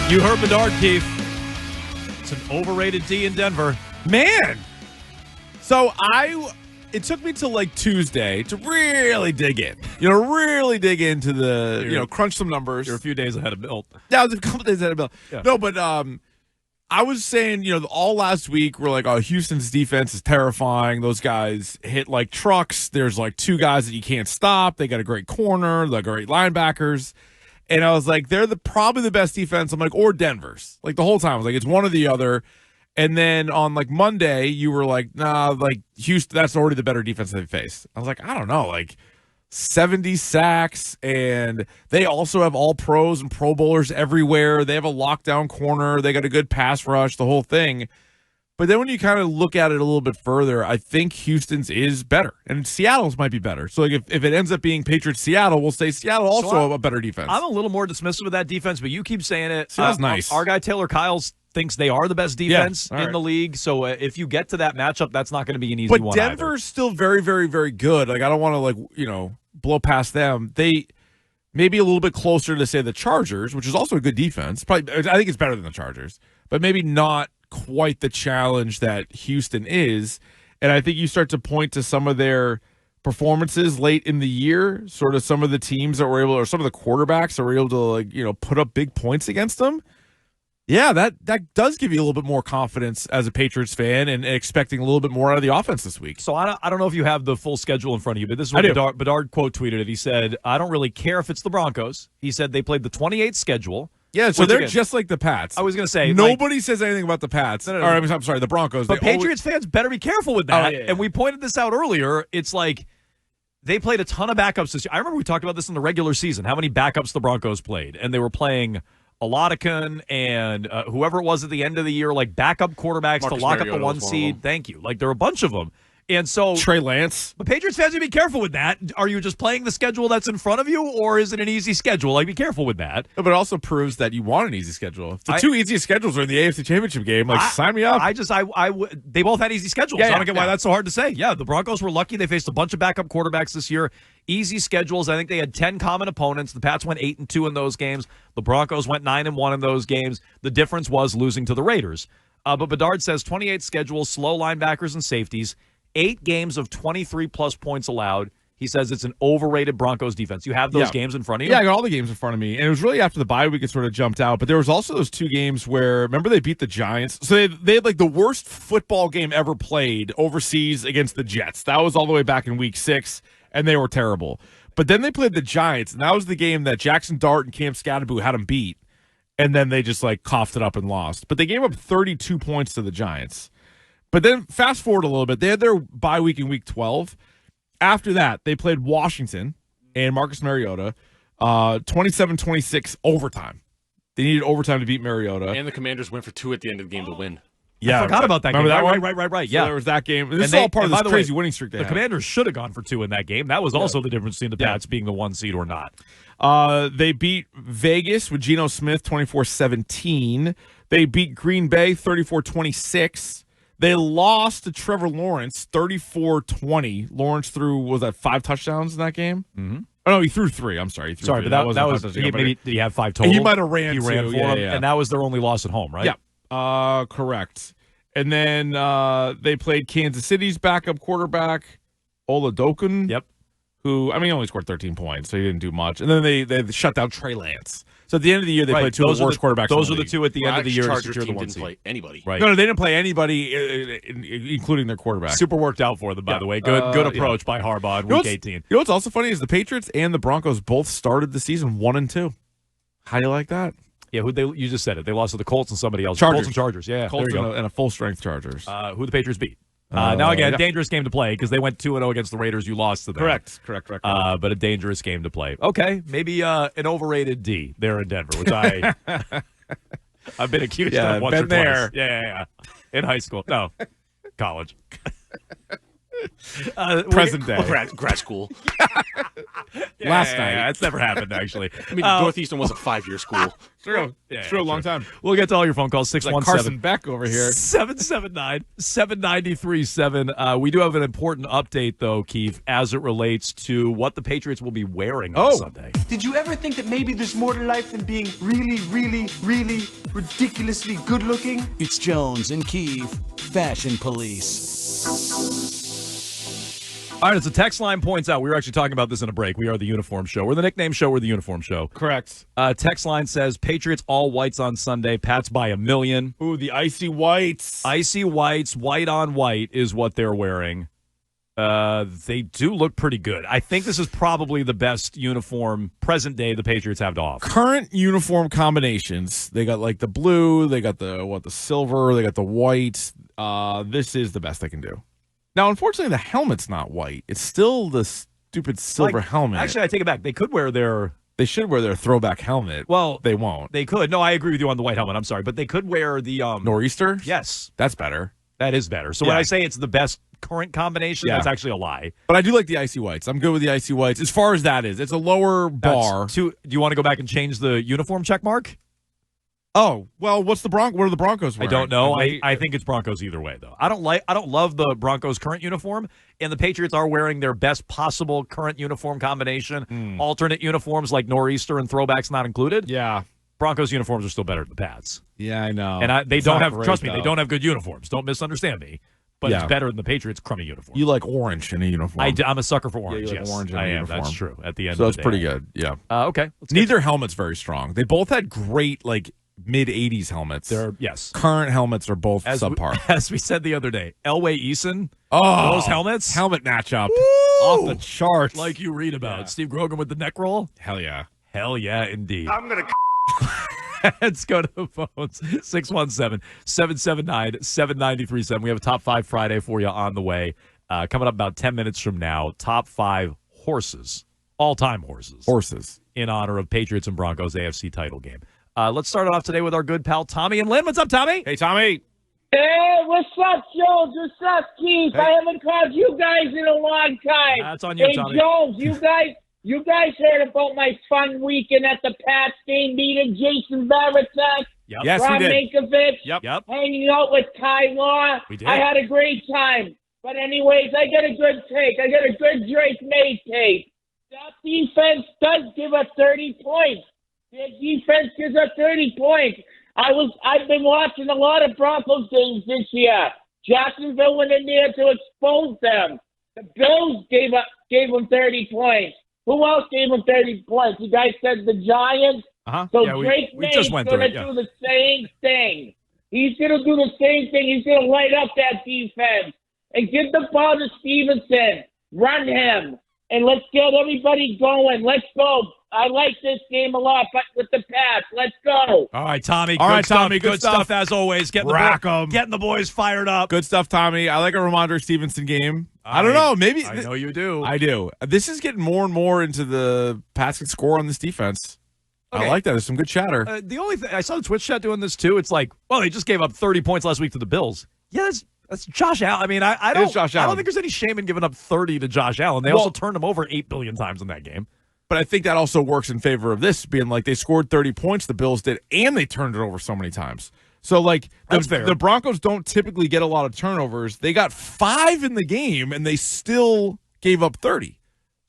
You heard Bedard, Keefe. It's an overrated D in Denver. Man. So it took me till like Tuesday to really dig in. Really dig into the, crunch some numbers. You're a few days ahead of Bill. Yeah, I was a couple days ahead of Bill. Yeah. No, but I was saying, all last week we're like, oh, Houston's defense is terrifying. Those guys hit like trucks. There's like two guys that you can't stop. They got a great corner, they got great linebackers. And I was like, they're probably the best defense. I'm like, or Denver's. Like the whole time I was like, it's one or the other. And then on like Monday, you were like, nah, like Houston, that's already the better defense they faced. I was like, I don't know, like 70 sacks, and they also have all pros and Pro Bowlers everywhere. They have a lockdown corner. They got a good pass rush, the whole thing. But then when you kind of look at it a little bit further, I think Houston's is better, and Seattle's might be better. So like if it ends up being Patriots-Seattle, we'll say Seattle also a better defense. I'm a little more dismissive of that defense, but you keep saying it. Seattle's nice. Our guy Taylor Kyles thinks they are the best defense in the league. So if you get to that matchup, that's not going to be an easy one. But Denver's still very, very, very good. Like I don't want to blow past them. They may be a little bit closer to say the Chargers, which is also a good defense. Probably, I think it's better than the Chargers, but maybe not quite the challenge that Houston is. And I think you start to point to some of their performances late in the year, sort of some of the teams that were able, or some of the quarterbacks that were able to put up big points against them. Yeah, that does give you a little bit more confidence as a Patriots fan and expecting a little bit more out of the offense this week. So I don't know if you have the full schedule in front of you, but this is what Bedard quote tweeted it. He said, I don't really care if it's the Broncos. He said they played the 28th schedule. Yeah, so they're just like the Pats. I was going to say. Nobody says anything about the Pats. No. Or, I'm sorry, the Broncos. But Patriots fans better be careful with that. Yeah. And we pointed this out earlier. It's like they played a ton of backups this year. I remember we talked about this in the regular season, how many backups the Broncos played. And they were playing Oladikan and whoever it was at the end of the year, like backup quarterbacks Marcus to lock Mariota up the one seed. Thank you. Like there were a bunch of them. And so Trey Lance. But Patriots fans, you be careful with that. Are you just playing the schedule that's in front of you, or is it an easy schedule? Like, be careful with that. But it also proves that you want an easy schedule. If the two easiest schedules are in the AFC Championship game, sign me up. They both had easy schedules. I don't get why that's so hard to say. Yeah, the Broncos were lucky. They faced a bunch of backup quarterbacks this year. Easy schedules. I think they had 10 common opponents. The Pats went 8-2 in those games. The Broncos went 9-1 in those games. The difference was losing to the Raiders. But Bedard says 28 schedules, slow linebackers and safeties. 8 games of 23-plus points allowed. He says it's an overrated Broncos defense. You have those games in front of you? Yeah, I got all the games in front of me. And it was really after the bye week it sort of jumped out. But there was also those 2 games where, remember they beat the Giants? So they had like the worst football game ever played overseas against the Jets. That was all the way back in week 6, and they were terrible. But then they played the Giants, and that was the game that Jackson Dart and Cam Scatterbo had them beat. And then they just coughed it up and lost. But they gave up 32 points to the Giants. But then fast forward a little bit. They had their bye week in week 12. After that, they played Washington and Marcus Mariota, 27-26 overtime. They needed overtime to beat Mariota. And the Commanders went for 2 at the end of the game to win. Yeah, I forgot about that game. Right. Yeah, so there was that game. This is all part of this crazy winning streak they had. The Commanders should have gone for 2 in that game. That was also the difference between the Pats being the 1 seed or not. They beat Vegas with Geno Smith 24-17. They beat Green Bay 34-26. They lost to Trevor Lawrence 34-20. Lawrence threw, was that 5 touchdowns in that game? Mm-hmm. Oh, no, he threw 3. I'm sorry. But that was maybe did he have 5 total? He might have ran. He ran 4 of them, and that was their only loss at home, right? Yeah. Correct. And then they played Kansas City's backup quarterback, Oladokun. Yep. Who, he only scored 13 points, so he didn't do much. And then they shut down Trey Lance. So at the end of the year, they played 2 of the worst quarterbacks. Those are the 2 at the end of the year. Chargers team didn't play anybody. Right. No, they didn't play anybody, including their quarterback. Super worked out for them, by the way. Good approach by Harbaugh in Week 18. You know what's also funny is the Patriots and the Broncos both started the season 1-2. How do you like that? Yeah, you just said it. They lost to the Colts and somebody else. Chargers. Colts and Chargers. Yeah, Colts and a full-strength Chargers. Who the Patriots beat. Now, again, dangerous game to play because they went 2-0 against the Raiders. You lost to them. Correct. But a dangerous game to play. Okay, maybe an overrated D there in Denver, which I've been accused of once or twice. Yeah. In high school. No, college. Present day. Grad school. Last night. Yeah, it's never happened, actually. I mean, Northeastern was a 5-year school. True. It's true, a long time. We'll get to all your phone calls. Like 617 Carson Beck over here. 779-793-7. We do have an important update, though, Keefe, as it relates to what the Patriots will be wearing on Sunday. Did you ever think that maybe there's more to life than being really, really, really ridiculously good looking? It's Jones and Keefe, Fashion Police. All right, as the text line points out, we were actually talking about this in a break. We are the uniform show. We're the nickname show. We're the uniform show. Correct. Text line says, Patriots all whites on Sunday. Pats by 1 million. Ooh, the icy whites. Icy whites, white on white is what they're wearing. They do look pretty good. I think this is probably the best uniform present day the Patriots have to offer. Current uniform combinations. They got like the blue. They got the silver. They got the white. This is the best they can do. Now, unfortunately, the helmet's not white. It's still the stupid silver helmet. Actually, I take it back. They could wear their... They should wear their throwback helmet. Well, they won't. They could. No, I agree with you on the white helmet. I'm sorry. But they could wear the... Nor'easter? Yes. That's better. That is better. So when I say it's the best current combination, that's actually a lie. But I do like the icy whites. I'm good with the icy whites. As far as that is, it's a lower bar. Do you want to go back and change the uniform check mark? Oh, well, what are the Broncos wearing? I don't know. I think it's Broncos either way, though. I don't love the Broncos' current uniform, and the Patriots are wearing their best possible current uniform combination. Alternate uniforms like Nor'easter and throwbacks not included. Yeah. Broncos uniforms are still better than the Pats. Yeah, I know. And they don't have, trust me, though. they don't have good uniforms. Don't misunderstand me. But it's better than the Patriots' crummy uniform. You like orange in a uniform. I'm a sucker for orange. Yeah, you like yes, orange in a I am. uniform. That's true. At the end so of the day. that's pretty good. Yeah. Okay. Neither helmet's very strong. They both had great, like, mid-'80s helmets. Yes. Current helmets are both subpar. As we said the other day, Elway-Eason, those helmets. Helmet matchup. Woo! Off the charts. Like you read about. Yeah. Steve Grogan with the neck roll. Hell yeah. Hell yeah, indeed. I'm going to... Let's go to the phones. 617-779-7937. We have a Top 5 Friday for you on the way. Coming up about 10 minutes from now. Top 5 horses. All-time horses. Horses. In honor of Patriots and Broncos AFC title game. Let's start it off today with our good pal Tommy and Lynn. What's up, Tommy? Hey, Tommy. Hey, what's up, Jones? What's up, Keith? Hey. I haven't called you guys in a long time. That's on you, hey, Tommy. Jones, you guys heard about my fun weekend at the Pats game meeting? Jason Baratek, yep. Yes, Rob we did. Mankiewicz, Yep. hanging out with Ty Law. We did. I had a great time. But anyways, I got a good take. I got a good Drake Maye take. That defense does give us 30 points. Their defense gives us 30 points. I've been watching a lot of Broncos games this year. Jacksonville went in there to expose them. The Bills gave them 30 points. Who else gave them 30 points? You guys said the Giants. So Drake May's going to do the same thing. He's going to do the same thing. He's going to light up that defense and give the ball to Stevenson. Run him. And let's get everybody going. Let's go. I like this game a lot, but with the Pats, let's go. All right, Tommy. All right, stuff, Tommy. Good stuff as always. Getting the boys fired up. Good stuff, Tommy. I like a Ramondre Stevenson game. I don't know. Maybe I know you do. I do. This is getting more and more into the Pats can score on this defense. Okay. I like that. There's some good chatter. The only thing I saw the Twitch chat doing this too. It's like, well, they just gave up 30 points last week to the Bills. Yeah, that's Josh Allen. I mean, I don't think there's any shame in giving up 30 to Josh Allen. They also turned him over 8 billion times in that game. But I think that also works in favor of this being like they scored 30 points, the Bills did, and they turned it over so many times. So, like, the Broncos don't typically get a lot of turnovers. They got 5 in the game, and they still gave up 30.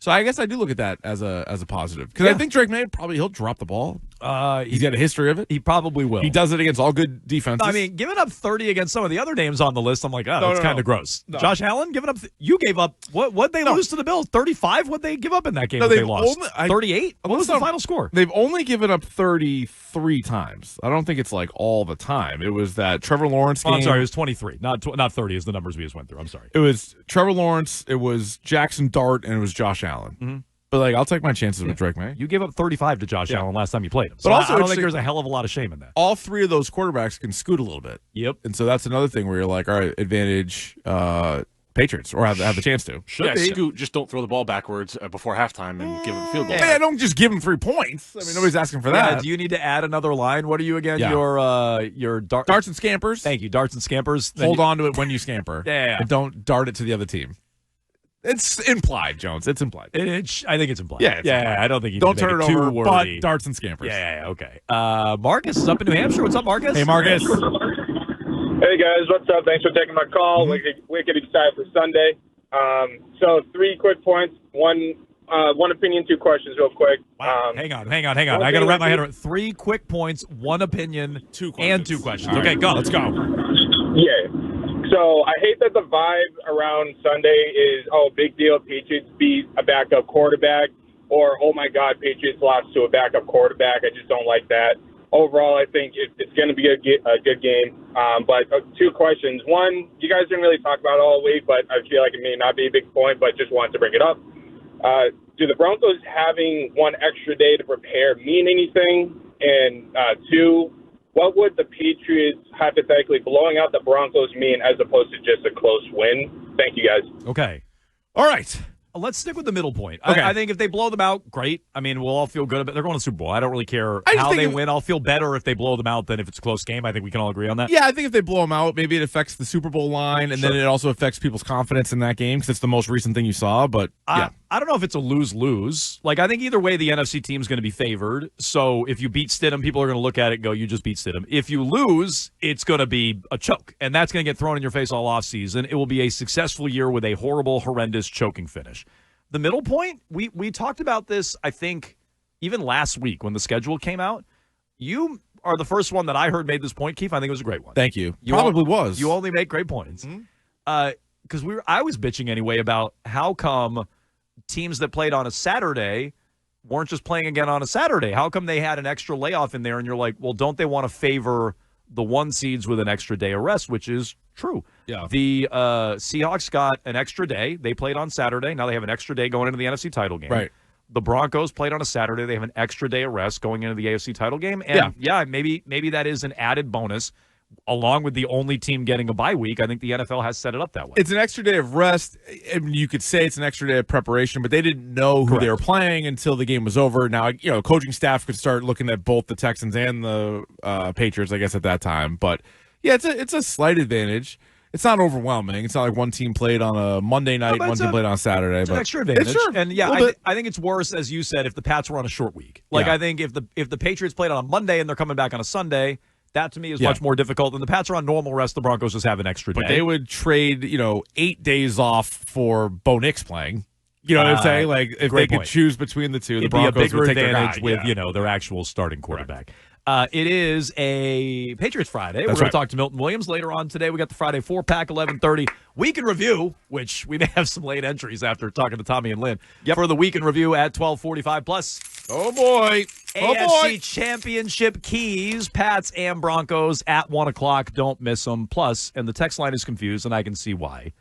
So I guess I do look at that as a positive. Because I think Drake Maye, he'll drop the ball. He's got a history of it. He probably will. He does it against all good defenses. I mean, giving up 30 against some of the other names on the list, I'm like, that's kind of gross. No. Josh Allen, giving up, you gave up, what'd they lose to the Bills? 35? What'd they give up in that game they lost? 38? What was the final score? They've only given up 33 times. I don't think it's like all the time. It was that Trevor Lawrence game. I'm sorry, it was 23. Not 30 is the numbers we just went through. I'm sorry. It was Trevor Lawrence, it was Jackson Dart, and it was Josh Allen. Mm-hmm. But, like, I'll take my chances with Drake Maye. You gave up 35 to Josh Allen last time you played him. So but also, I don't think there's a hell of a lot of shame in that. All 3 of those quarterbacks can scoot a little bit. Yep. And so that's another thing where you're like, all right, advantage Patriots, or have the chance to. Scoot, just don't throw the ball backwards before halftime and give them a field goal. Yeah, don't just give them 3 points. I mean, nobody's asking for that. Do you need to add another line? What are you again? Yeah. Your darts and scampers. Thank you, darts and scampers. Hold on to it when you scamper. Yeah. And don't dart it to the other team. It's implied, Jones. It's implied. I think it's implied. Yeah, yeah. I don't think you don't need to turn make it it too over. wordy. But darts and scampers. Yeah, okay. Marcus is up in New Hampshire. What's up, Marcus? Hey, Marcus. Hey guys, what's up? Thanks for taking my call. Wicked excited for Sunday. So 3 quick points. One opinion, 2 questions, real quick. Wow. Hang on. I got to wrap my head around 3 quick points, 1 opinion, 2 questions. And 2 questions. Right. Okay, go. Let's go. Yeah. So I hate that the vibe around Sunday is, big deal, Patriots beat a backup quarterback, or, oh my God, Patriots lost to a backup quarterback. I just don't like that. Overall, I think it's going to be a good game. But 2 questions. One, you guys didn't really talk about it all week, but I feel like it may not be a big point, but just wanted to bring it up. Do the Broncos having 1 extra day to prepare mean anything? And 2, what would the Patriots hypothetically blowing out the Broncos mean as opposed to just a close win? Thank you, guys. Okay. All right. Let's stick with the middle point. Okay. I think if they blow them out, great. I mean, we'll all feel good about it. They're going to the Super Bowl. I don't really care how they win. I'll feel better if they blow them out than if it's a close game. I think we can all agree on that. Yeah, I think if they blow them out, maybe it affects the Super Bowl line, and then it also affects people's confidence in that game because it's the most recent thing you saw. But yeah. I don't know if it's a lose-lose. Like, I think either way, the NFC team's going to be favored. So if you beat Stidham, people are going to look at it and go, you just beat Stidham. If you lose, it's going to be a choke, and that's going to get thrown in your face all offseason. It will be a successful year with a horrible, horrendous choking finish. The middle point, we talked about this, I think, even last week when the schedule came out. You are the first one that I heard made this point, Keefe. I think it was a great one. Thank you. Probably was. You only make great points. Because I was bitching anyway about how come teams that played on a Saturday weren't just playing again on a Saturday. How come they had an extra layoff in there? And you're like, well, don't they want to favor the 1 seeds with an extra day of rest, which is true. Yeah. The Seahawks got an extra day. They played on Saturday. Now they have an extra day going into the NFC title game. Right. The Broncos played on a Saturday. They have an extra day of rest going into the AFC title game. And maybe that is an added bonus. Along with the only team getting a bye week, I think the NFL has set it up that way. It's an extra day of rest. I mean, you could say it's an extra day of preparation, but they didn't know who they were playing until the game was over. Now, coaching staff could start looking at both the Texans and the Patriots, I guess, at that time. But yeah, it's a slight advantage. It's not overwhelming. It's not like one team played on a Monday night, one team played on a Saturday. It's an extra advantage. And yeah, I think it's worse, as you said, if the Pats were on a short week. I think if the Patriots played on a Monday and they're coming back on a Sunday, that to me is much more difficult than the Pats are on normal rest. The Broncos just have an extra day. But they would trade, 8 days off for Bo Nix playing. You know what I'm saying? Like if they could choose between the two, it'd the Broncos be a bigger would take advantage their guy. with their actual starting quarterback. It is a Patriots Friday. We're going to talk to Milton Williams later on today. We got the Friday 4-pack, 11:30 week in review, which we may have some late entries after talking to Tommy and Lynn for the week in review at 12:45 plus. Oh boy. AFC Championship keys, Pats and Broncos at 1 o'clock. Don't miss them. Plus, and the text line is confused, and I can see why.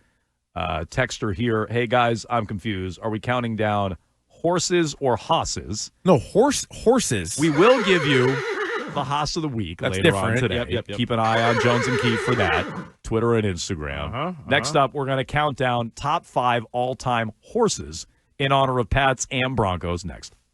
Texter here, hey guys, I'm confused. Are we counting down horses or hosses? No, horses. We will give you the Haas of the week later on today. Yep. Keep an eye on Jones and Keefe for that. Twitter and Instagram. Next up, we're going to count down top 5 all-time horses in honor of Pats and Broncos next.